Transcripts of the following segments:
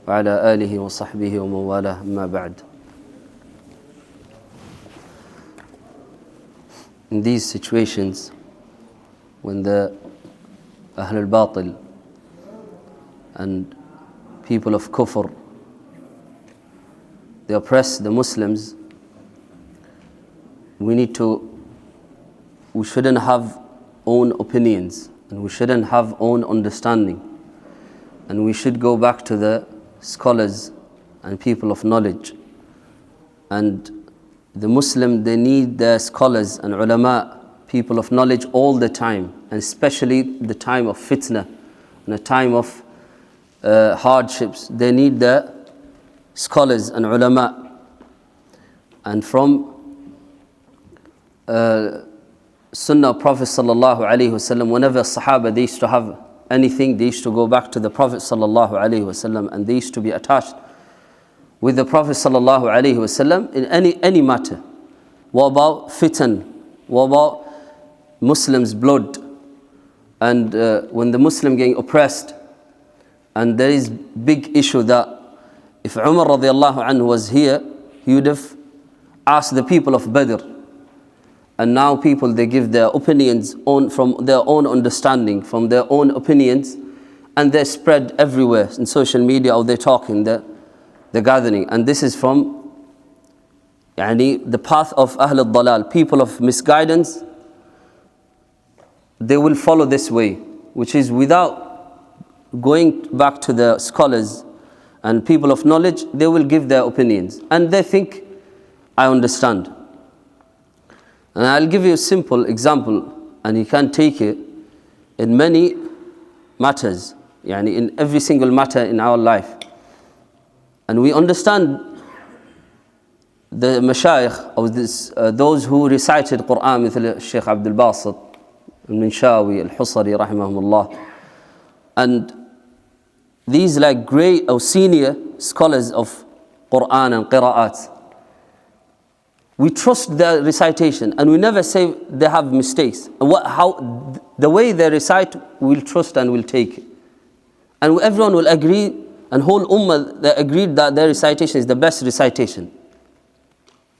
وعلى آله وصحبه ومن والاه أما بعد. In these situations, when the Ahl al-Batil and people of Kufr, they oppress the Muslims, we shouldn't have own opinions, and we shouldn't have own understanding, and we should go back to the scholars and people of knowledge. And the Muslim, they need their scholars and ulama, people of knowledge all the time, and especially the time of fitna and the time of hardships. They need the scholars and ulama. And from Sunnah of Prophet sallallahu alaihi wasallam, whenever Sahaba they used to have anything, they used to go back to the Prophet sallallahu alaihi wasallam, and they used to be attached with the Prophet sallallahu alaihi wasallam in any matter. What about fitan? What about Muslims' blood? And when the Muslim getting oppressed, and there is big issue that if Umar radiallahu anhu was here, he would have asked the people of Badr. And now people, they give their opinions from their own understanding, from their own opinions, and they spread everywhere in social media, or they're talking, the gathering. And this is from the path of Ahl al-Dalal, people of misguidance. They will follow this way, which is without going back to the scholars and people of knowledge. They will give their opinions, and they think, I understand. And I'll give you a simple example, and you can take it in many matters, in every single matter in our life. And we understand the mashayikh of this, those who recited Quran, مثل Shaykh Abdul Basit, al-Minshawi, al-Husari, rahimahumullah. And these great or senior scholars of Quran and Qira'at, we trust their recitation, and we never say they have mistakes. The way they recite, we'll trust and we'll take it. And everyone will agree, and whole ummah, they agreed that their recitation is the best recitation.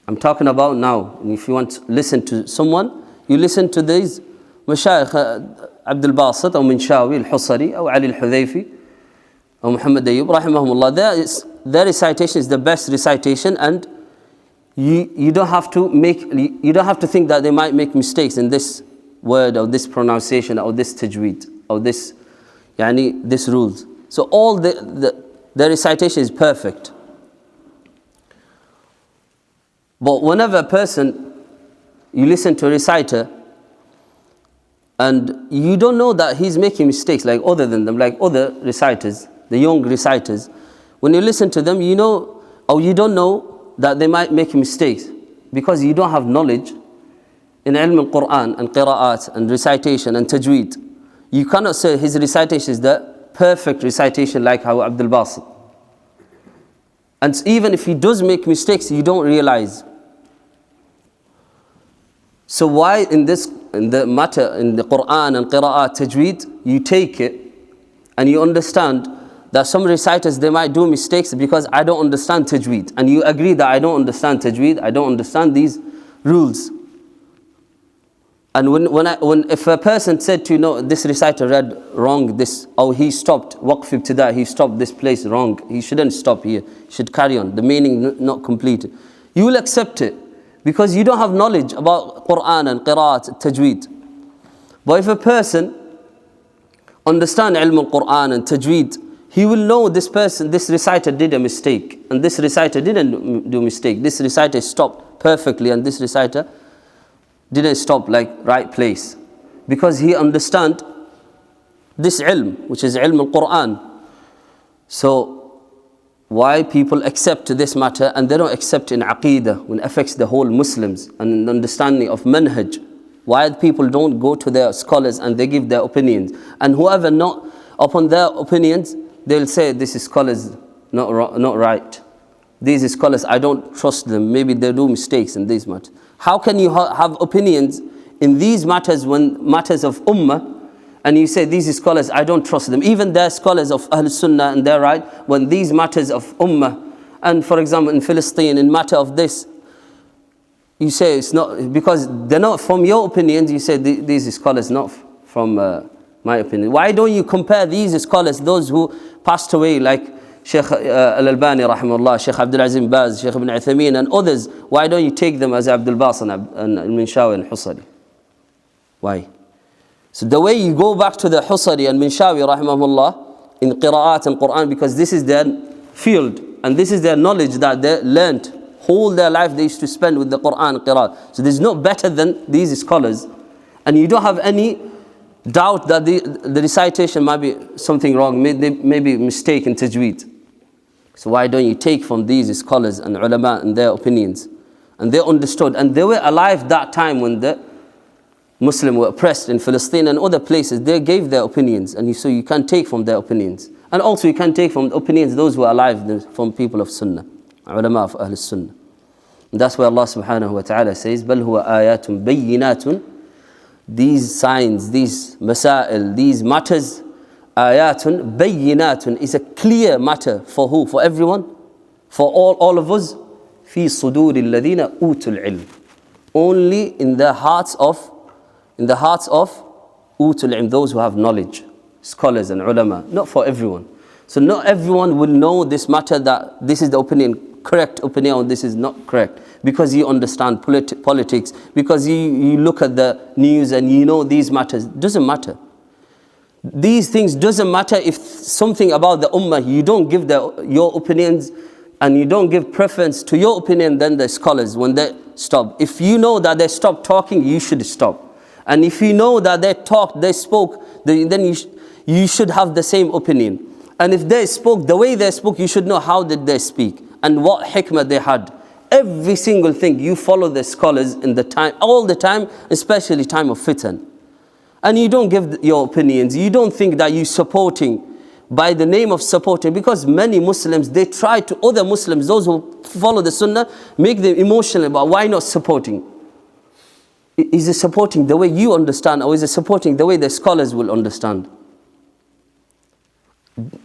I'm talking about now. And if you want to listen to someone, you listen to these mashayikh, Abdul Basit, or Minshawi, al-Husari, or Ali al-Hudhayfi, or Muhammad Ayyub, rahimahumullah. Their recitation is the best recitation, and you don't have to think that they might make mistakes in this word, or this pronunciation, or this tajweed, or this rules. So all the recitation is perfect. But whenever a person, you listen to a reciter, and you don't know that he's making mistakes like other than them, like other reciters, the young reciters, when you listen to them, you know, or you don't know that they might make mistakes, because you don't have knowledge in ilm al-Quran and qira'at and recitation and tajweed. You cannot say his recitation is the perfect recitation like how Abdul Basit. And even if he does make mistakes, you don't realize. So why in the matter, in the Quran and qira'at, tajweed, you take it and you understand that some reciters, they might do mistakes because I don't understand tajweed. And you agree that I don't understand tajweed, I don't understand these rules. And if a person said to you, no, this reciter read wrong, he stopped, waqf ibtida, he stopped this place wrong, he shouldn't stop here, he should carry on, the meaning not completed. You will accept it, because you don't have knowledge about Quran and qira'at, tajweed. But if a person understands ilm al-Quran and tajweed, he will know this reciter did a mistake, and this reciter didn't do a mistake. This reciter stopped perfectly, and this reciter didn't stop right place. Because he understands this ilm, which is ilm al-Quran. So why people accept this matter, and they don't accept in aqeedah, when it affects the whole Muslims, and understanding of manhaj. Why people don't go to their scholars and they give their opinions. And whoever not upon their opinions, they'll say this is scholars not right. These scholars, I don't trust them. Maybe they do mistakes in these matters. How can you have opinions in these matters when matters of ummah, and you say these scholars, I don't trust them. Even they're scholars of Ahl Sunnah and they're right, when these matters of Ummah, and for example in Palestine, in matter of this, you say it's not, because they're not from your opinions, you say these scholars not from my opinion. Why don't you compare these scholars, those who passed away, like Sheikh Al-Albani rahimahullah, Sheikh Abdul Aziz Baz, Sheikh Ibn Uthaymeen and others, why don't you take them as Abdul Basin and Minshawi and Husari? Why? So the way you go back to the Husari and Minshawi rahimahullah in Qira'at and Quran, because this is their field and this is their knowledge that they learnt whole their life, they used to spend with the Quran and Qira'at. So there's no better than these scholars, and you don't have any doubt that the recitation might be something wrong, maybe a mistake in tajweed. So why don't you take from these scholars and ulama and their opinions? And they understood, and they were alive that time when the Muslims were oppressed in Palestine and other places. They gave their opinions, and so you can take from their opinions. And also you can take from the opinions those who are alive, from people of Sunnah, ulama of Ahl Sunnah. And that's why Allah subhanahu wa ta'ala says, بَلْ هُوَ آيَاتٌ بَيِّنَاتٌ. These signs, these masail, these matters, ayatun, bayyinatun, is a clear matter for who? For everyone? For all of us? في صدور الذين أوتوا العلم. Only in the hearts of أوتوا العلم, those who have knowledge, scholars and ulama. Not for everyone. So not everyone will know this matter, that this is the opinion, correct opinion, or this is not correct. Because you understand politics, because you look at the news and you know these matters. Doesn't matter. These things doesn't matter if something about the ummah, you don't give your opinions and you don't give preference to your opinion than the scholars when they stop. If you know that they stopped talking, you should stop. And if you know that they spoke, then you should have the same opinion. And if they spoke the way they spoke, you should know how did they speak and what hikmah they had. Every single thing, you follow the scholars in the time, all the time, especially time of fitan. And you don't give your opinions. You don't think that you're supporting by the name of supporting, because many Muslims, they try to other Muslims, those who follow the Sunnah, make them emotional about why not supporting. Is it supporting the way you understand, or is it supporting the way the scholars will understand?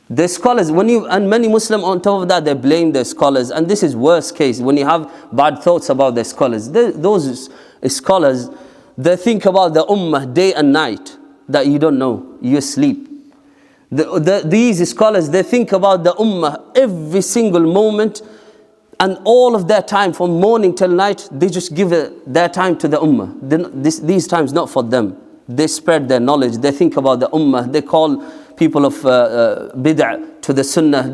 The scholars, and many Muslims on top of that, they blame the scholars, and this is worst case, when you have bad thoughts about the scholars. Those scholars, they think about the ummah day and night, that you don't know, you sleep. These scholars, they think about the ummah every single moment, and all of their time from morning till night, they just give their time to the ummah. These times not for them. They spread their knowledge, they think about the ummah, they call people of bid'ah to the sunnah.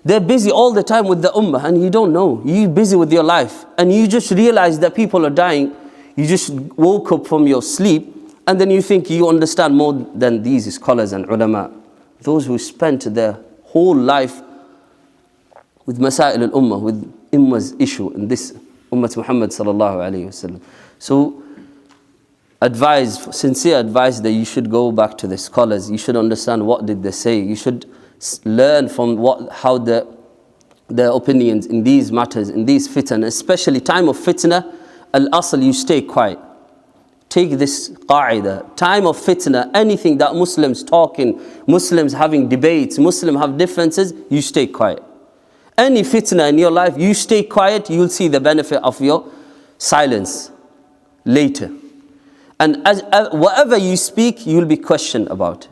They're busy all the time with the ummah, and you don't know. You're busy with your life, and you just realize that people are dying. You just woke up from your sleep, and then you think you understand more than these scholars and ulama. Those who spent their whole life with masail al-ummah, with ummah's issue, in this ummah Muhammad sallallahu alayhi wasallam. So sincere advice that you should go back to the scholars. You should understand what did they say. You should learn from how their opinions in these matters, in these fitna, especially time of fitna. Al-asl, you stay quiet. Take this qaida. Time of fitna, anything that Muslims talking, Muslims having debates, Muslims have differences, you stay quiet. Any fitna in your life, you stay quiet, you'll see the benefit of your silence later. And whatever you speak, you'll be questioned about.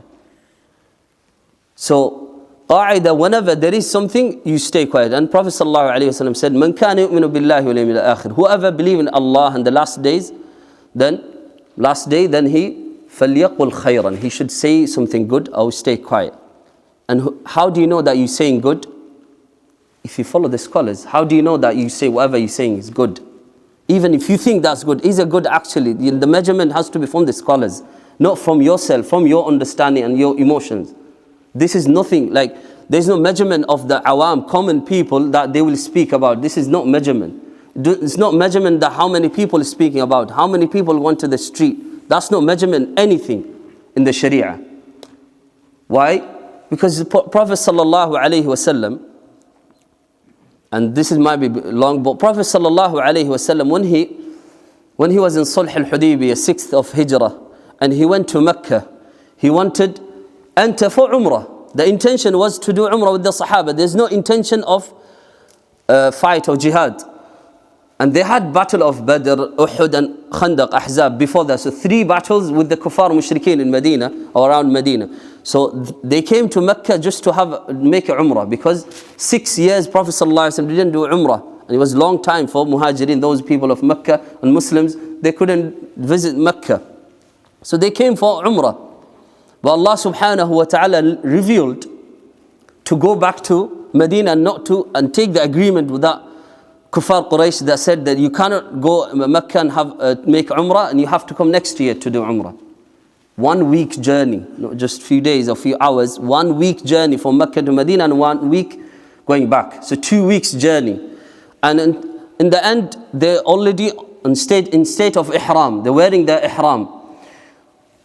So, qaida, whenever there is something, you stay quiet. And Prophet ﷺ said, "Man kana yu'minu billahi wal yawmil akhir." Whoever believes in Allah and the last day, then he فَلْيَقُلْ خَيْرًا. He should say something good or stay quiet. And how do you know that you're saying good? If you follow the scholars, how do you know that you say whatever you're saying is good? Even if you think that's good, is it good actually? The measurement has to be from the scholars, not from yourself, from your understanding and your emotions. This is nothing, like there's no measurement of the awam, common people, that they will speak about. This is not measurement. It's not measurement that how many people are speaking about, how many people went to the street. That's not measurement anything in the Sharia. Why? Because the Prophet sallallahu alaihi wasallam, and this might be long, but Prophet sallallahu alaihi wasallam, when he was in Sulh al-Hudaybiyah, 6th of Hijrah, and he went to Mecca, he wanted enter for Umrah. The intention was to do Umrah with the Sahaba. There's no intention of fight or jihad. And they had battle of Badr, Uhud and Khandaq, Ahzab before that. So 3 battles with the kuffar mushrikeen in Medina or around Medina. So they came to Mecca just to make a Umrah, because 6 years Prophet ﷺ didn't do Umrah. And it was a long time for Muhajirin, those people of Mecca and Muslims, they couldn't visit Mecca. So they came for Umrah. But Allah subhanahu wa ta'ala revealed to go back to Medina and take the agreement with that Kuffar Quraysh that said that you cannot go Mecca and make Umrah, and you have to come next year to do Umrah. 1 week journey, not just few days or few hours, 1 week journey from Mecca to Medina and 1 week going back. So 2 weeks journey. And in the end, they're already in state of ihram. They're wearing their ihram.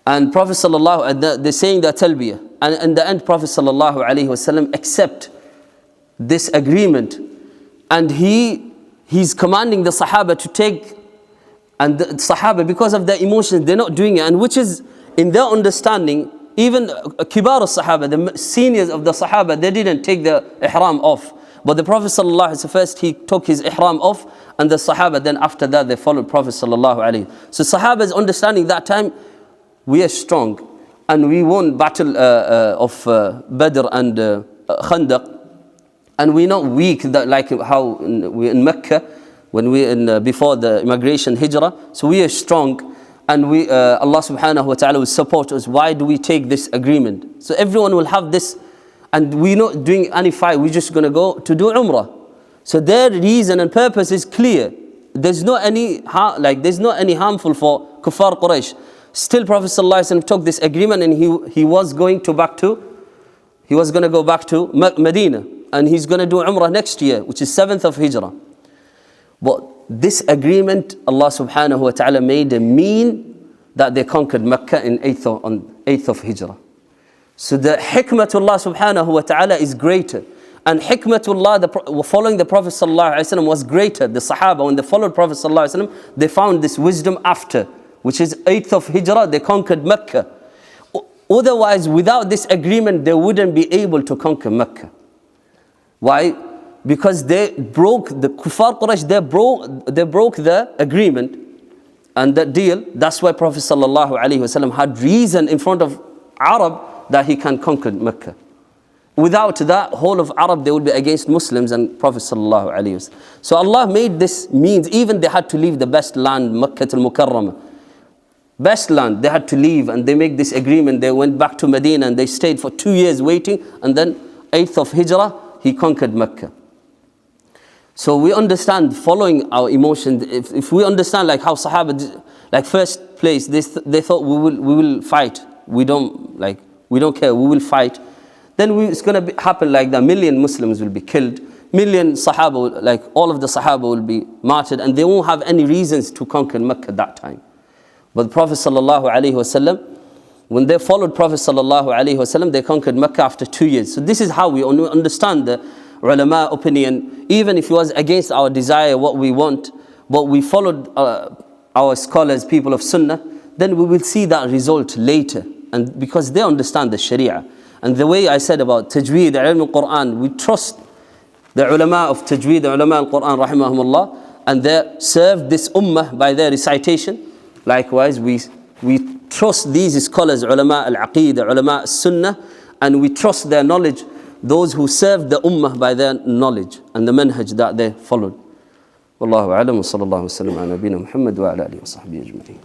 And Prophet sallallahu, they're saying their talbiyah. And in the end, Prophet sallallahu alaihi wasallam accept this agreement. And he's commanding the Sahaba to take, and the Sahaba, because of their emotions, they're not doing it. And which is, in their understanding, even Kibar al-Sahaba, the seniors of the Sahaba, they didn't take the ihram off. But the Prophet sallallahu alaihi wasallam, first he took his ihram off, and the Sahaba, then after that they followed Prophet sallallahu alaihi wasallam. So Sahaba's understanding that time, we are strong, and we won battle of Badr and Khandaq, and we're not weak like how we're in Mecca when we're before the immigration hijrah. So we are strong, and Allah subhanahu wa ta'ala will support us. Why do we take this agreement? So everyone will have this, and we're not doing any fight, we're just going to go to do Umrah. So their reason and purpose is clear. There's not any harmful for Kuffar Quraysh. Still Prophet ﷺ took this agreement, and he was going to go back to Medina, and he's going to do Umrah next year, which is 7th of Hijrah. But this agreement, Allah subhanahu wa ta'ala made a mean that they conquered Mecca on 8th of Hijrah. So the hikmatullah subhanahu wa ta'ala is greater. And hikmatullah, following the Prophet sallallahu alaihi wasallam, was greater. The Sahaba, when they followed Prophet sallallahu alaihi wasallam, they found this wisdom after, which is 8th of Hijrah, they conquered Mecca. Otherwise, without this agreement, they wouldn't be able to conquer Mecca. Why? Because the Kuffar Quraysh, they broke the agreement and the deal. That's why Prophet sallallahu alaihi wasallam had reason in front of Arab that he can conquer Mecca. Without that, whole of Arab, they would be against Muslims and Prophet sallallahu alaihi wasallam. So Allah made this means. Even they had to leave the best land, Makkah al-Mukarramah. Best land, they had to leave, and they make this agreement. They went back to Medina and they stayed for 2 years waiting, and then 8th of Hijrah, he conquered Mecca. So we understand, following our emotions, if we understand like how Sahaba, like first place, they thought we will fight. We don't care, we will fight. Then it's going to happen like that. 1 million Muslims will be killed. 1 million Sahaba, like all of the Sahaba will be martyred, and they won't have any reasons to conquer Mecca that time. But Prophet sallallahu alaihi wasallam, when they followed Prophet sallallahu alaihi wasallam, they conquered Mecca after 2 years. So this is how we understand the ulama opinion. Even if it was against our desire, what we want, but we followed our scholars, people of Sunnah, then we will see that result later. And because they understand the Sharia. And the way I said about Tajweed, ilm al-Quran, we trust the ulama of Tajweed, the ulama al-Quran, rahimahumullah, and they served this ummah by their recitation. Likewise, we trust these scholars, ulama al-Aqeedah, ulama al-Sunnah, and we trust their knowledge, those who served the ummah by their knowledge and the manhaj that they followed. Wallahu a'lam wa sallallahu wa sallam ala nabiyyina Muhammad wa ala alihi wa sahbihi ajma'in.